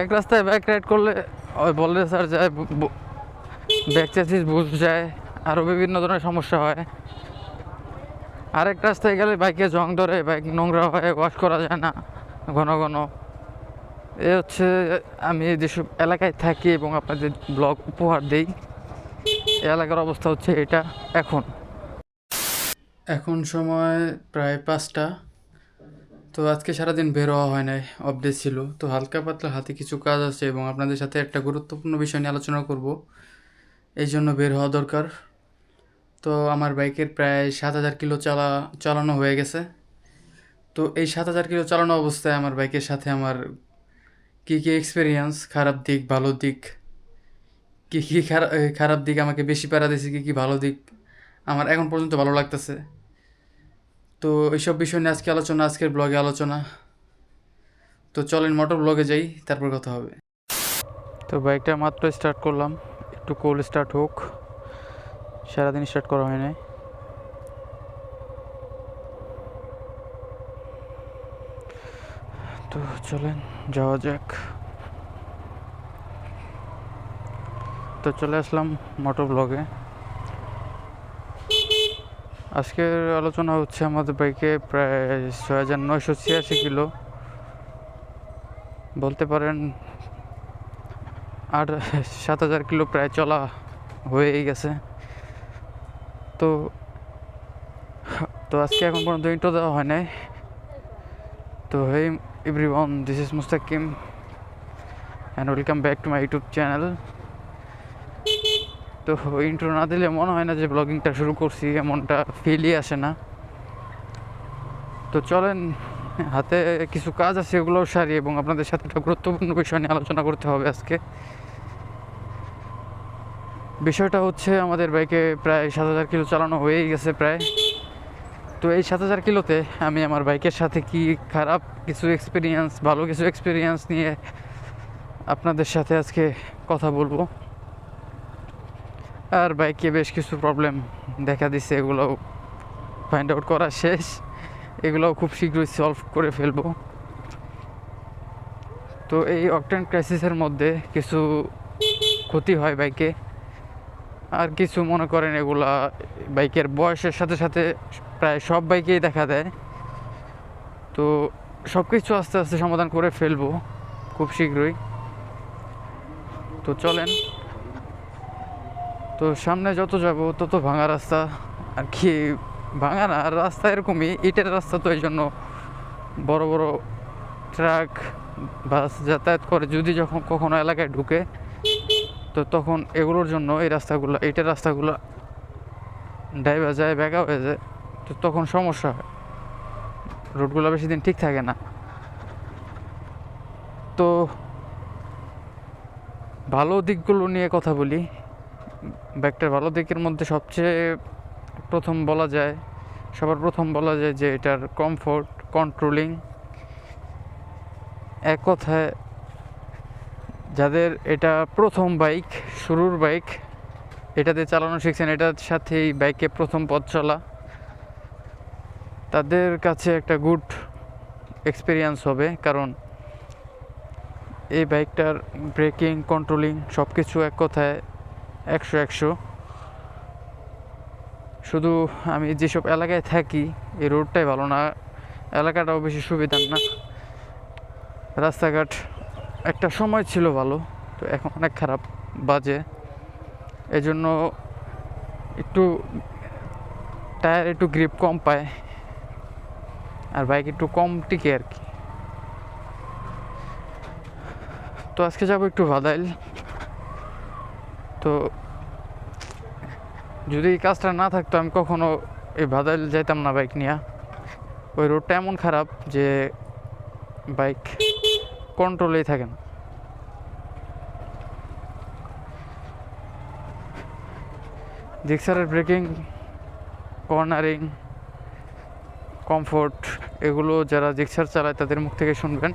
এক রাস্তায় bike ride করলে ওই বললে স্যার যায়, ব্যাক চেসিস বুঝ যায়, আরও বিভিন্ন ধরনের সমস্যা হয়। আরেক রাস্তায় গেলে বাইকে জং ধরে, বাইক নোংরা হয়, ওয়াশ করা যায় না ঘন ঘন। এ হচ্ছে, আমি যেসব এলাকায় থাকি এবং আপনাদের ব্লগ উপহার দিই, এই এলাকার অবস্থা হচ্ছে এটা। এখন এখন সময় প্রায় 5টা। তো আজকে সারাদিন বের হওয়া হয় নাই, অফ ডে ছিল। তো হালকা পাতলা হাতে কিছু কাজ আছে এবং আপনাদের সাথে একটা গুরুত্বপূর্ণ বিষয় নিয়ে আলোচনা করব, এই জন্য বের হওয়া দরকার। তো আমার বাইকের প্রায় 7,000 কিলো চালানো হয়ে গেছে। তো এই 7,000 কিলো চালানো অবস্থায় আমার বাইকের সাথে আমার কী কী এক্সপিরিয়েন্স, খারাপ দিক, ভালো দিক, কী কী খারাপ দিক আমাকে বেশি প্যারা দিয়েছে, কী কী ভালো দিক আমার এখন পর্যন্ত ভালো লাগতেছে। তো এইসব বিষয় নিয়ে আজকে আলোচনা, আজকের ব্লগে আলোচনা। তো চলেন মোটর ব্লগে যাই, তারপর কথা হবে। তো বাইকটা মাত্র স্টার্ট করলাম, একটু কোল্ড স্টার্ট হোক, সারাদিন স্টার্ট করা হয় নাই। তো চলেন যাওয়া যাক। তো চলে আসলাম মোটর ব্লগে। আজকের আলোচনা হচ্ছে আমাদের বাইকে প্রায় 6,986 কিলো, বলতে পারেন। আর 7,000 কিলো প্রায় চলা হয়েই গেছে। তো তো আজকে এখন পর্যন্ত ইন্ট্রো দেওয়া হয় নাই। তো hey everyone, this is Mustakim and welcome back to my YouTube channel. তো ইন্ট্রো না দিলে মনে হয় না যে ব্লগিংটা শুরু করছি, এমনটা ফিলই আসে না। তো চলেন, হাতে কিছু কাজ আছে, এগুলোও সারি এবং আপনাদের সাথে একটা গুরুত্বপূর্ণ বিষয় নিয়ে আলোচনা করতে হবে আজকে। বিষয়টা হচ্ছে আমাদের বাইকে প্রায় 7,000 কিলো চালানো হয়েই গেছে প্রায়। তো এই 7,000 কিলোতে আমি আমার বাইকের সাথে কি খারাপ কিছু এক্সপিরিয়েন্স, ভালো কিছু এক্সপিরিয়েন্স নিয়ে আপনাদের সাথে আজকে কথা বলবো। আর বাইকে বেশ কিছু প্রবলেম দেখা দিচ্ছে, এগুলো ফাইন্ড আউট করা শেষ, এগুলোও খুব শীঘ্রই সলভ করে ফেলবো। তো এই অকটেন ক্রাইসিসের মধ্যে কিছু ক্ষতি হয় বাইকে, আর কিছু মনে করেন এগুলা বাইকের বয়সের সাথে সাথে প্রায় সব বাইকেই দেখা দেয়। তো সব কিছু আস্তে আস্তে সমাধান করে ফেলবো খুব শীঘ্রই। তো চলেন, তো সামনে যত যাব তত ভাঙা রাস্তা, আর কি ভাঙা না, আর রাস্তা এরকমই ইটের রাস্তা, তো এই জন্য বড় বড় ট্রাক, বাস যাতায়াত করে যদি যখন কখনো এলাকায় ঢুকে, তো তখন এগুলোর জন্য এই রাস্তাগুলো, ইটের রাস্তাগুলো ডাইভা যায়, ব্যাকা হয়ে যায়, তো তখন সমস্যা হয়, রোডগুলো বেশি দিন ঠিক থাকে না। তো ভালো দিকগুলো নিয়ে কথা বলি। বাইকটার ভালো দিকের মধ্যে সবচেয়ে সবার প্রথম বলা যায় যে এটার কমফোর্ট, কন্ট্রোলিং। এক কথায় যাদের এটা প্রথম বাইক, শুরুর বাইক, এটাতে চালানো শিখছেন, এটার সাথেই বাইকে প্রথম পথ চলা, তাদের কাছে একটা গুড এক্সপিরিয়েন্স হবে। কারণ এই বাইকটার ব্রেকিং, কন্ট্রোলিং সব কিছু এক কথায় 100/100। শুধু আমি যেসব এলাকায় থাকি এই রোডটাই ভালো না, এলাকাটাও বেশি সুবিধার না। রাস্তাঘাট একটা সময় ছিল ভালো, তো এখন অনেক খারাপ বাজে। এজন্য একটু টায়ার একটু গ্রিপ কম পায়, আর বাইক একটু কম টিকে আর কি। তো আজকে যাবো একটু ভাদাইল। তো যদি এই কাজটা না থাকতো আমি কখনো এই ভাদাইল যাইতাম না বাইক নিয়ে। ওই রোডটা এমন খারাপ যে বাইক কন্ট্রোলেই থাকে না। জিক্সারের ব্রেকিং, কর্নারিং, কমফোর্ট, এগুলো যারা জিক্সার চালায় তাদের মুখ থেকে শুনবেন,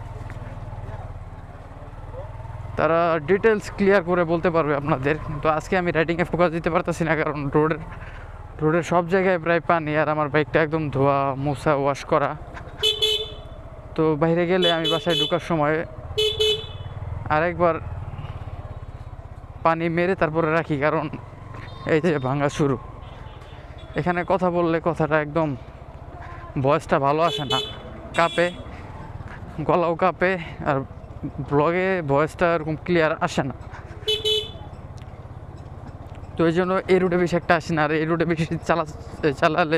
তারা ডিটেলস ক্লিয়ার করে বলতে পারবে আপনাদের। কিন্তু আজকে আমি রাইডিংয়ে ফোকাস দিতে পারতেছি না, কারণ রোডের সব জায়গায় প্রায় পানি, আর আমার বাইকটা একদম ধোয়া মোছা ওয়াশ করা। তো বাইরে গেলে আমি বাসায় ঢোকার সময় আরেকবার পানি মেরে তারপরে রাখি, কারণ এই যে ভাঙা শুরু। এখানে কথা বললে কথাটা একদম ভয়েসটা ভালো আসে না, কাঁপে, গলাও কাঁপে, আর ব্লগে ভয়েসটা এরকম ক্লিয়ার আসে না। তো এই জন্য এই রুটে বেশি একটা আসে না। আর এই রুটে বেশি চালালে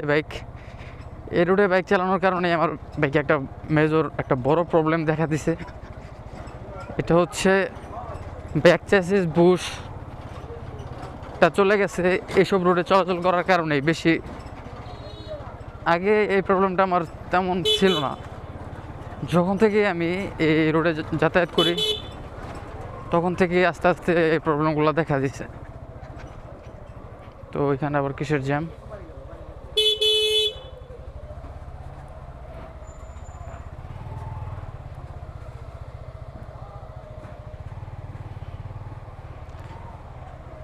এই রুটে বাইক চালানোর কারণে আমার বাইকে একটা মেজর একটা বড় প্রবলেম দেখা দিছে। এটা হচ্ছে ব্যাক চ্যাসিস বুশটা চলে গেছে এইসব রোডে চলাচল করার কারণেই বেশি। আগে এই প্রবলেমটা আমার তেমন ছিল না, যখন থেকে আমি এই রোডে যাতায়াত করি তখন থেকে আস্তে আস্তে এই প্রবলেমগুলো দেখা দিচ্ছে। তো এখানে আবার কিসের জ্যাম?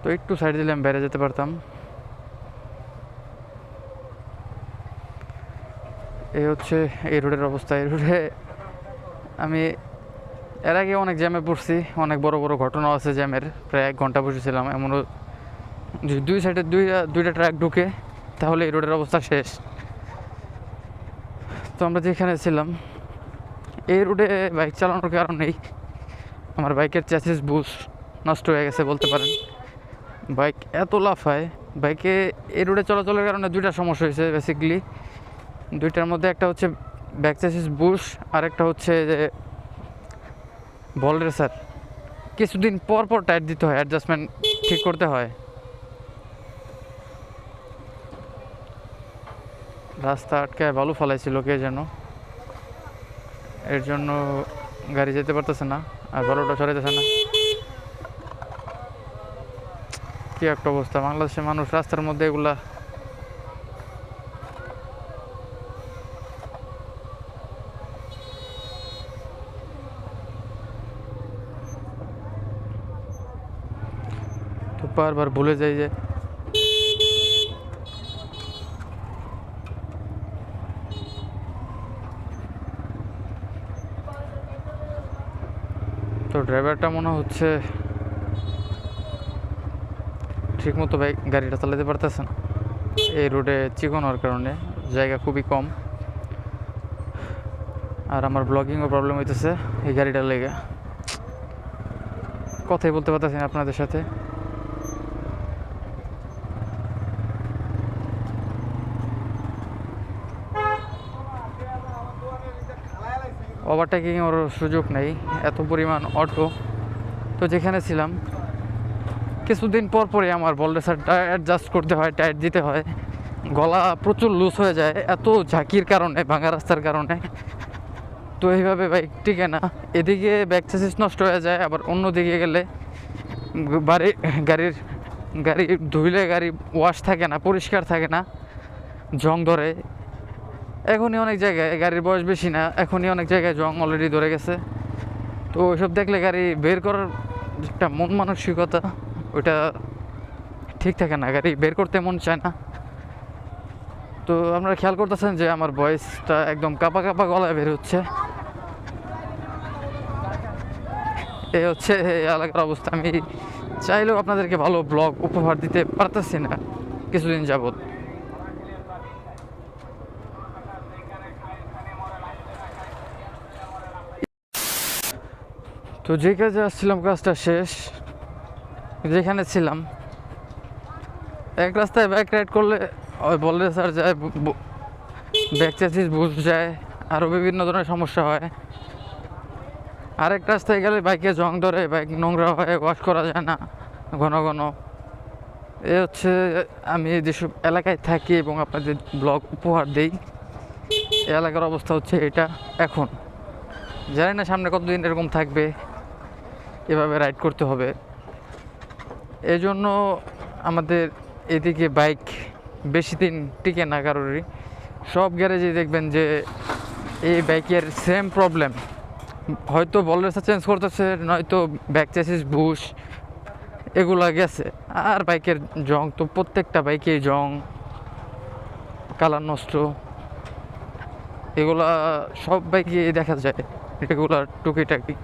তো একটু সাইড দিলে আমি বাইরে যেতে পারতাম। এই হচ্ছে এই রোডের অবস্থা। এই রোডে আমি এর আগে অনেক জ্যামে পড়ছি, অনেক বড় বড় ঘটনা আছে জ্যামের। প্রায় 1 ঘন্টা বসেছিলাম। এমনও যদি দুই সাইডে দুইটা ট্রাক ঢুকে তাহলে এই রোডের অবস্থা শেষ। তো আমরা যেখানে ছিলাম এই রোডে বাইক চালানোর কারণেই আমার বাইকের চ্যাসিস বুশ নষ্ট হয়ে গেছে বলতে পারেন। বাইক এত লাফায়। বাইকে এই রোডে চলাচলের কারণে দুইটা সমস্যা হয়েছে বেসিক্যালি। দুইটার মধ্যে একটা হচ্ছে ব্যাক চ্যাসিস বুশ, আর একটা হচ্ছে যে বল রেসার। কিছুদিন পর পর টাইট দিতে হয়, অ্যাডজাস্টমেন্ট ঠিক করতে হয়। রাস্তা আটকায় বালু ফালাইছিল কে যেন, এর জন্য গাড়ি যেতে পারতেছে না, আর বালুটা সরাইতেছে না। কি একটা অবস্থা! বাংলাদেশের মানুষ রাস্তার মধ্যে এগুলা তো বারবার ভুলে যাই যে তো ড্রাইভারটা মনে হচ্ছে ঠিক মতো গাড়িটা চালাতে পারতেছে না। এই রোডে চিকন হওয়ার কারণে জায়গা খুবই কম, আর আমার ব্লগিংও প্রবলেম হইতেছে এই গাড়িটার লেগে। কথাই বলতে পারতেছি না আপনাদের সাথে। ওভারটেকিং ওর সুযোগ নেই, এত পরিমাণ অটো। তো যেখানে ছিলাম কিছুদিন পর পরে আমার বলরেসারটা অ্যাডজাস্ট করতে হয়, টাইট দিতে হয়। গলা প্রচুর লুজ হয়ে যায় এত ঝাঁকির কারণে, ভাঙা রাস্তার কারণে। তো এইভাবে বাইক টিকে না। এদিকে ব্যাক চ্যাসিস নষ্ট হয়ে যায়, আবার অন্যদিকে গেলে গাড়ি ধুইলে গাড়ি ওয়াশ থাকে না, পরিষ্কার থাকে না, জং ধরে। এখনই অনেক জায়গায়, গাড়ির বয়স বেশি না, এখনই অনেক জায়গায় জং অলরেডি ধরে গেছে। তো ওইসব দেখলে গাড়ি বের করার একটা মন মানসিকতা ওইটা ঠিক থাকে না, গাড়ি বের করতে মন চায় না। তো আপনারা খেয়াল করতেছেন যে আমার ভয়েসটা একদম কাঁপা কাঁপা গলায় বের হচ্ছে। এই হচ্ছে এই এলাকার অবস্থা। আমি চাইলেও আপনাদেরকে ভালো ব্লগ উপহার দিতে পারতেছি না কিছুদিন যাবৎ। তো যে কাজে আসছিলাম কাজটা শেষ। যেখানে ছিলাম এক রাস্তায় বাইক রাইড করলে ওই বললে স্যার যায়, ব্যাক চ্যাসিস বুঝ যায়, আরও বিভিন্ন ধরনের সমস্যা হয়। আরেক রাস্তায় গেলে বাইকে জং ধরে, বাইক নোংরা হয়, ওয়াশ করা যায় না ঘন ঘন। এ হচ্ছে আমি যেসব এলাকায় থাকি এবং আপনাদের ব্লগ উপহার দেই, এই এলাকার অবস্থা হচ্ছে এটা এখন। জানি না সামনে কতদিন এরকম থাকবে, এভাবে রাইড করতে হবে। এই জন্য আমাদের এদিকে বাইক বেশি দিন টিকে না কারোরই। সব গ্যারেজে দেখবেন যে এই বাইকের সেম প্রবলেম, হয়তো বলরেসা চেঞ্জ করতেছে, নয়তো ব্যাক চ্যাসিস বুশ এগুলা গেছে। আর বাইকের জং তো প্রত্যেকটা বাইকে জং, কালার নষ্ট, এগুলা সব বাইকে দেখা যায়, এগুলা টুকিটাকি।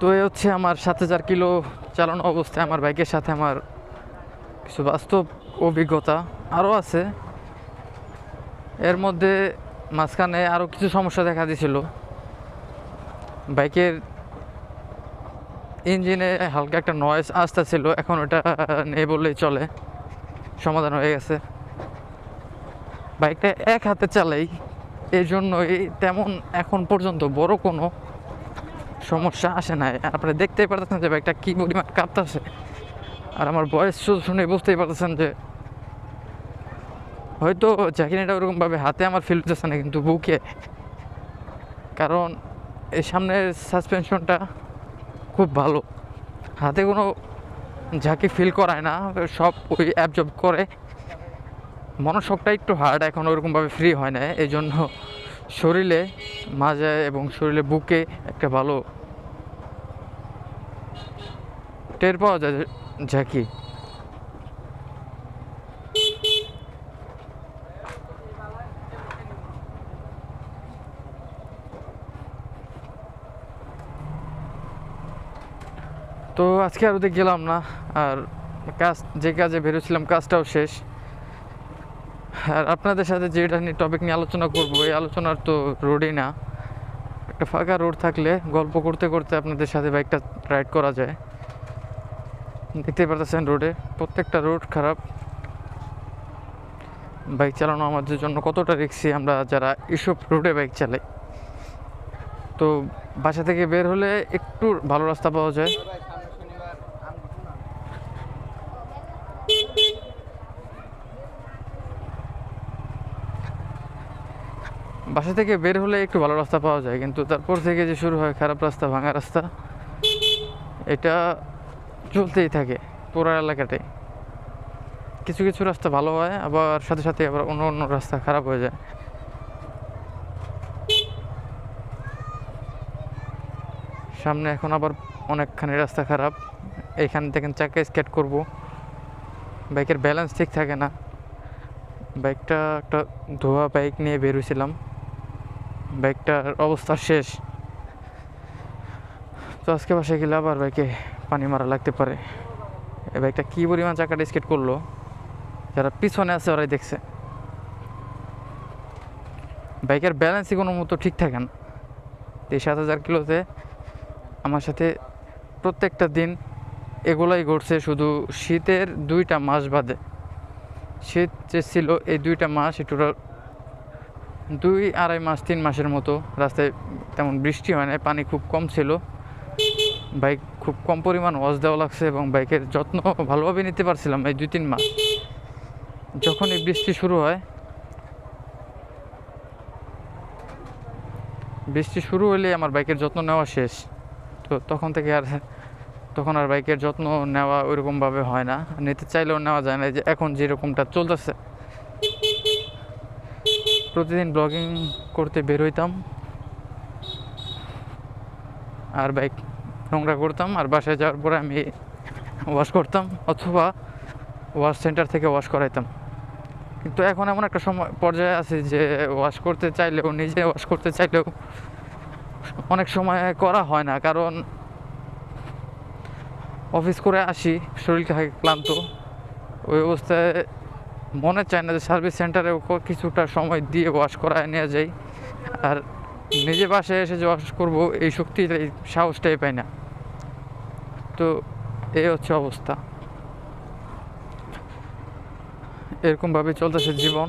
তো এই হচ্ছে আমার 7,000 কিলো চালানো অবস্থায় আমার বাইকের সাথে আমার কিছু বাস্তব অভিজ্ঞতা আরও আছে। এর মধ্যে মাঝখানে আরও কিছু সমস্যা দেখা দিয়েছিল। বাইকের ইঞ্জিনে হালকা একটা নয়েজ আসতেছিল, এখন ওটা নেই বললেই চলে, সমাধান হয়ে গেছে। বাইকটা এক হাতে চালাই, এই জন্যই তেমন এখন পর্যন্ত বড় কোনো সমস্যা আসে নাই। আপনারা দেখতেই পারতেছেন যে বাইকটা কী পরিমাণ কাঁপতেছে, আর আমার ভয়েস শুনে বুঝতেই পারতেছেন যে হয়তো জ্যাকিনিটা ওরকমভাবে হাতে আমার ফিল হতেছে না, কিন্তু বুকে, কারণ এই সামনের সাসপেনশনটা খুব ভালো, হাতে কোনো ঝাঁকি ফিল করায় না, সব ওই অ্যাবজর্ব করে। মনসবটা একটু হার্ড, এখন ওরকমভাবে ফ্রি হয় না, এই জন্য শরীরে মাজায় এবং শরীরে বুকে একটা ভালো টের পাওয়া যায় ঝাঁকি। তো আজকে আর ওদিকে গেলাম না, আর যে কাজে বেরোছিলাম কাজটাও শেষ। আর আপনাদের সাথে যেটা নিয়ে টপিক নিয়ে আলোচনা করবো, এই আলোচনার তো রোডই না, একটা ফাঁকা রোড থাকলে গল্প করতে করতে আপনাদের সাথে বাইকটা রাইড করা যায়। দেখতেই পারতেছেন রোডে প্রত্যেকটা রোড খারাপ, বাইক চালানো আমাদের জন্য কতটা রিস্কি আমরা যারা এসব রোডে বাইক চালাই। তো বাসা থেকে বের হলে একটু ভালো রাস্তা পাওয়া যায়, বাসা থেকে বের হলে একটু ভালো রাস্তা পাওয়া যায়, কিন্তু তারপর থেকে যে শুরু হয় খারাপ রাস্তা, ভাঙা রাস্তা, এটা চলতেই থাকে পুরো এলাকাটাই। কিছু কিছু রাস্তা ভালো হয়, আবার সাথে সাথে আবার অন্য অন্য রাস্তা খারাপ হয়ে যায়। সামনে এখন আবার অনেকখানি রাস্তা খারাপ, এইখান থেকে চাকা স্কেট করব, বাইকের ব্যালেন্স ঠিক থাকে না। বাইকটা একটা ধোয়া বাইক নিয়ে বেরোছিলাম, বাইকটার অবস্থা শেষ। তো আজকে বাসায় গেলে আবার বাইকে পানি মারা লাগতে পারে। এই বাইকটা কী পরিমাণ চাকাটা স্কেট করলো, যারা পিছনে আছে ওরাই দেখছে। বাইকের ব্যালেন্সই কোনো মতো ঠিক থাকে না। এই 7,000 কিলোতে আমার সাথে প্রত্যেকটা দিন এগুলাই ঘটছে, শুধু শীতের 2টা মাস বাদে। শীত যে ছিল এই 2টা মাস, একটু 2-2.5 মাস 3 মাসের মতো রাস্তায় তেমন বৃষ্টি হয় না, পানি খুব কম ছিল, বাইক খুব কম পরিমাণ ওয়াশ দেওয়া লাগছে এবং বাইকের যত্ন ভালোভাবে নিতে পারছিলাম এই 2-3 মাস। যখন এই বৃষ্টি শুরু হয়, বৃষ্টি শুরু হলে আমার বাইকের যত্ন নেওয়া শেষ। তো তখন আর বাইকের যত্ন নেওয়া ওইরকমভাবে হয় না, নিতে চাইলেও নেওয়া যায় না। যে এখন যেরকমটা চলতেছে, প্রতিদিন ব্লগিং করতে বের হইতাম আর বাইক নোংরা করতাম, আর বাসায় যাওয়ার পরে আমি ওয়াশ করতাম অথবা ওয়াশ সেন্টার থেকে ওয়াশ করাইতাম। কিন্তু এখন এমন একটা পর্যায়ে আছে যে ওয়াশ করতে চাইলেও, নিজে ওয়াশ করতে চাইলেও অনেক সময় করা হয় না, কারণ অফিস করে আসি, শরীর থাকে ক্লান্ত, ওই অবস্থায় মনে চায় না যে সার্ভিস সেন্টারে কিছুটা সময় দিয়ে ওয়াশ করায় নিয়ে যাই। আর নিজে বাসায় এসে যে ওয়াশ করবো এই শক্তিটাই, সাহসটাই পাই না। তো এই হচ্ছে অবস্থা, এরকমভাবে চলতেছে জীবন।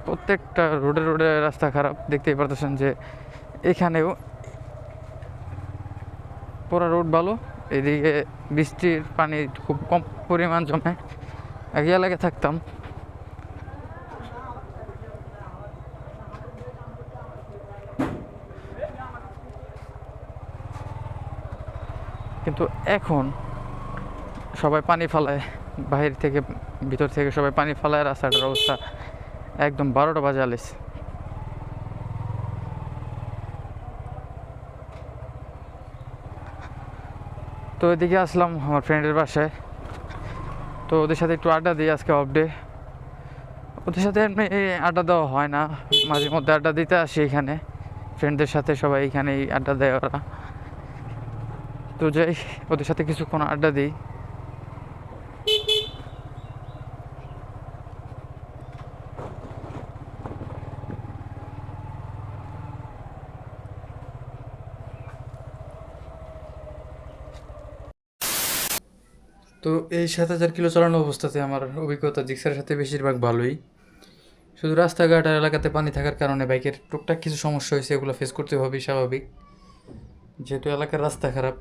প্রত্যেকটা রোডে রোডে রাস্তা খারাপ, দেখতেই পারতেছেন যে এখানেও পুরা রোড ভালো, এদিকে বৃষ্টির পানি খুব কম পরিমাণ জমে। আগে এলাকায় থাকতাম, কিন্তু এখন সবাই পানি ফালায়, বাহির থেকে ভিতর থেকে সবাই পানি ফালায়, রাস্তাটার অবস্থা একদম 12টা বাজে আলিস। তো এদিকে আসলাম আমার ফ্রেন্ডের বাসায়, তো ওদের সাথে একটু আড্ডা দিই, আজকে অফ ডে। ওদের সাথে এমনি আড্ডা দেওয়া হয় না, মাঝে মধ্যে আড্ডা দিতে আসি এখানে ফ্রেন্ডদের সাথে, সবাই এখানেই আড্ডা দেয় ওরা। তো যাই, ওদের সাথে কিছুক্ষণ আড্ডা দিই। তো এই 7,000 কিলো চালানো অবস্থাতে আমার অভিজ্ঞতা জিক্সারের সাথে বেশিরভাগ ভালোই। শুধু রাস্তাঘাট আর এলাকাতে পানি থাকার কারণে বাইকের টুকটাক কিছু সমস্যা হয়েছে, এগুলো ফেস করতে হবে, স্বাভাবিক, যেহেতু এলাকার রাস্তা খারাপ।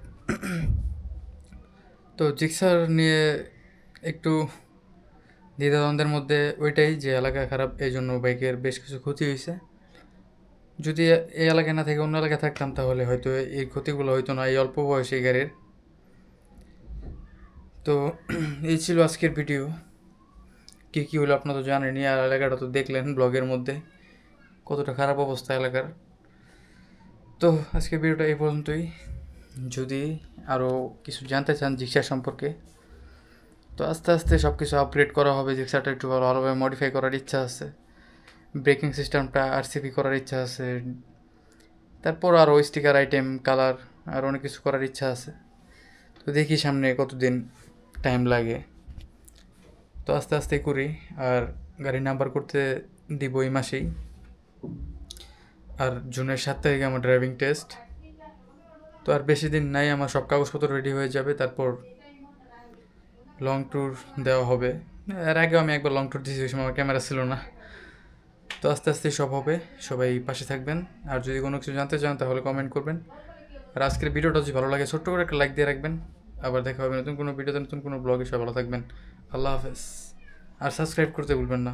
তো জিক্সার নিয়ে একটু দ্বিধাদ্বন্দ্বের মধ্যে ওইটাই যে এলাকা খারাপ, এই জন্য বাইকের বেশ কিছু ক্ষতি হয়েছে। যদি এই এলাকায় না থেকে অন্য এলাকায় থাকতাম তাহলে হয়তো এই ক্ষতিগুলো হইতো না এই অল্প বয়সে এই গাড়ির। তো এই ছিল আজকের ভিডিও। কী কী হলো আপনারা তো জানেনই, আর এলাকাটা তো দেখলেন ব্লগের মধ্যে কতটা খারাপ অবস্থা এলাকার। তো আজকের ভিডিওটা এই পর্যন্তই। যদি আরও কিছু জানতে চান জিক্সার সম্পর্কে, তো আস্তে আস্তে সব কিছু আপগ্রেড করা হবে, জিক্সারটা একটু ভালোভাবে মডিফাই করার ইচ্ছা আছে, ব্রেকিং সিস্টেমটা আরসিপি করার ইচ্ছা আছে, তারপর আরও স্টিকার আইটেম, কালার, আর অনেক কিছু করার ইচ্ছা আছে। তো দেখি সামনে কতদিন টাইম লাগে, তো আস্তে আস্তে করি। আর গাড়ি নাম্বার করতে দিব এই মাসেই, আর জুনের 7 তারিখে আমার ড্রাইভিং টেস্ট। তো আর বেশি দিন নাই, আমার সব কাগজপত্র রেডি হয়ে যাবে, তারপর লং ট্যুর দেওয়া হবে। এর আগেও আমি একবার লং ট্যুর দিয়েছি, ওই সময় আমার ক্যামেরা ছিল না। তো আস্তে আস্তে সব হবে, সবাই পাশে থাকবেন। আর যদি কোনো কিছু জানতে চান তাহলে কমেন্ট করবেন। আর আজকের ভিডিওটা যদি ভালো লাগে ছোট্ট করে একটা লাইক দিয়ে রাখবেন। আবার দেখা হবে নতুন কোনো ভিডিওতে, নতুন কোনো ব্লগে। সবাই ভালো থাকবেন, আল্লাহ হাফেজ। আর সাবস্ক্রাইব করতে ভুলবেন না।